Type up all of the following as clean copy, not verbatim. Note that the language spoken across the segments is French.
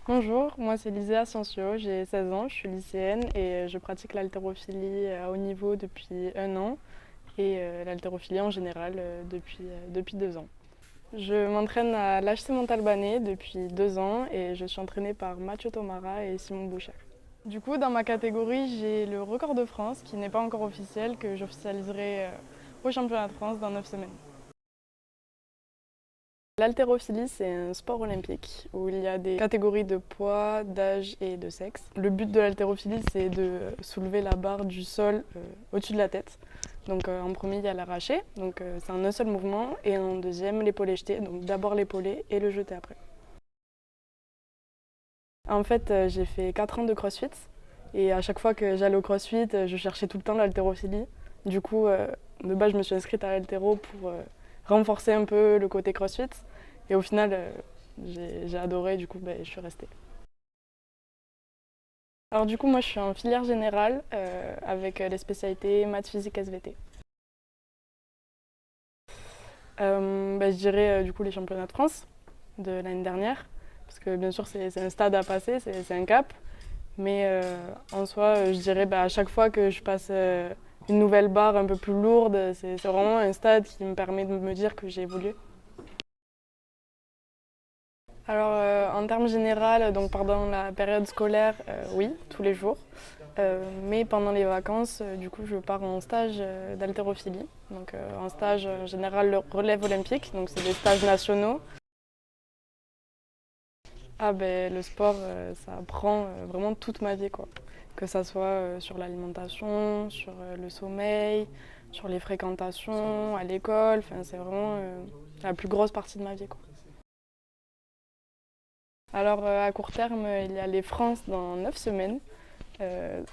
Bonjour, moi c'est Lisa Asensio, j'ai 16 ans, je suis lycéenne et je pratique l'haltérophilie à haut niveau depuis un an et l'haltérophilie en général depuis 2 ans. Je m'entraîne à l'HC Montalbanais depuis 2 ans et je suis entraînée par Mathieu Tomara et Simon Boucher. Du coup, dans ma catégorie, j'ai le record de France qui n'est pas encore officiel, que j'officialiserai au championnat de France dans 9 semaines. L'haltérophilie, c'est un sport olympique où il y a des catégories de poids, d'âge et de sexe. Le but de l'haltérophilie, c'est de soulever la barre du sol au-dessus de la tête. Donc en premier, il y a l'arraché, donc c'est en un seul mouvement, et en deuxième, l'épaulé jeté, donc d'abord l'épaulé et le jeté après. En fait, j'ai fait 4 ans de crossfit, et à chaque fois que j'allais au crossfit, je cherchais tout le temps l'haltérophilie. Du coup, de base, je me suis inscrite à l'haltéro pour renforcer un peu le côté crossfit. Et au final, j'ai adoré, du coup, je suis restée. Alors du coup, moi, je suis en filière générale avec les spécialités maths, physique, SVT. Je dirais du coup les championnats de France de l'année dernière, parce que bien sûr, c'est un stade à passer, c'est un cap. Mais en soi, je dirais à chaque fois que je passe une nouvelle barre un peu plus lourde, c'est vraiment un stade qui me permet de me dire que j'ai évolué. Alors en termes généraux, donc pendant la période scolaire, oui, tous les jours. Mais pendant les vacances, du coup, je pars en stage d'haltérophilie. Donc en stage en général le relève olympique, donc c'est des stages nationaux. Ah le sport, ça prend vraiment toute ma vie quoi. Que ça soit sur l'alimentation, sur le sommeil, sur les fréquentations, à l'école, enfin c'est vraiment la plus grosse partie de ma vie quoi. Alors à court terme, il y a les France dans 9 semaines.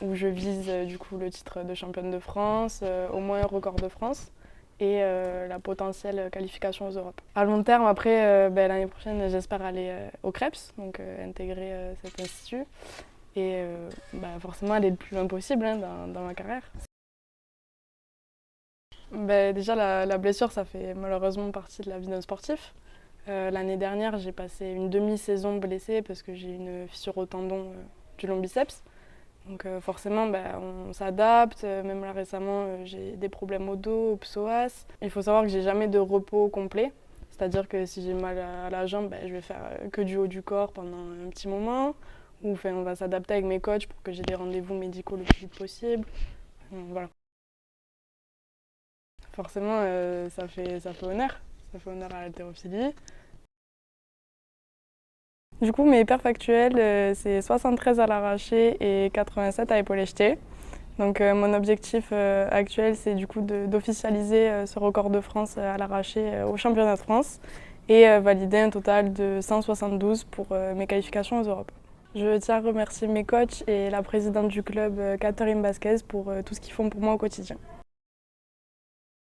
Où je vise du coup le titre de championne de France, au moins un record de France et la potentielle qualification aux Europes. À long terme, après, l'année prochaine, j'espère aller au CREPS, donc intégrer cet institut et forcément aller le plus loin possible dans ma carrière. Déjà, la blessure, ça fait malheureusement partie de la vie d'un sportif. L'année dernière, j'ai passé une demi-saison blessée parce que j'ai une fissure au tendon du long biceps. Donc forcément, on s'adapte. Même là récemment, j'ai des problèmes au dos, au psoas. Il faut savoir que j'ai jamais de repos complet. C'est-à-dire que si j'ai mal à la jambe, je vais faire que du haut du corps pendant un petit moment. Ou on va s'adapter avec mes coachs pour que j'ai des rendez-vous médicaux le plus vite possible. Voilà. Forcément, ça fait honneur. Ça fait honneur à l'haltérophilie. Du coup, mes perfs actuels, c'est 73 à l'arraché et 87 à épaulé jeté. Donc mon objectif actuel, c'est du coup d'officialiser ce record de France à l'arraché au championnat de France et valider un total de 172 pour mes qualifications aux Europes. Je tiens à remercier mes coachs et la présidente du club, Catherine Basquez, pour tout ce qu'ils font pour moi au quotidien.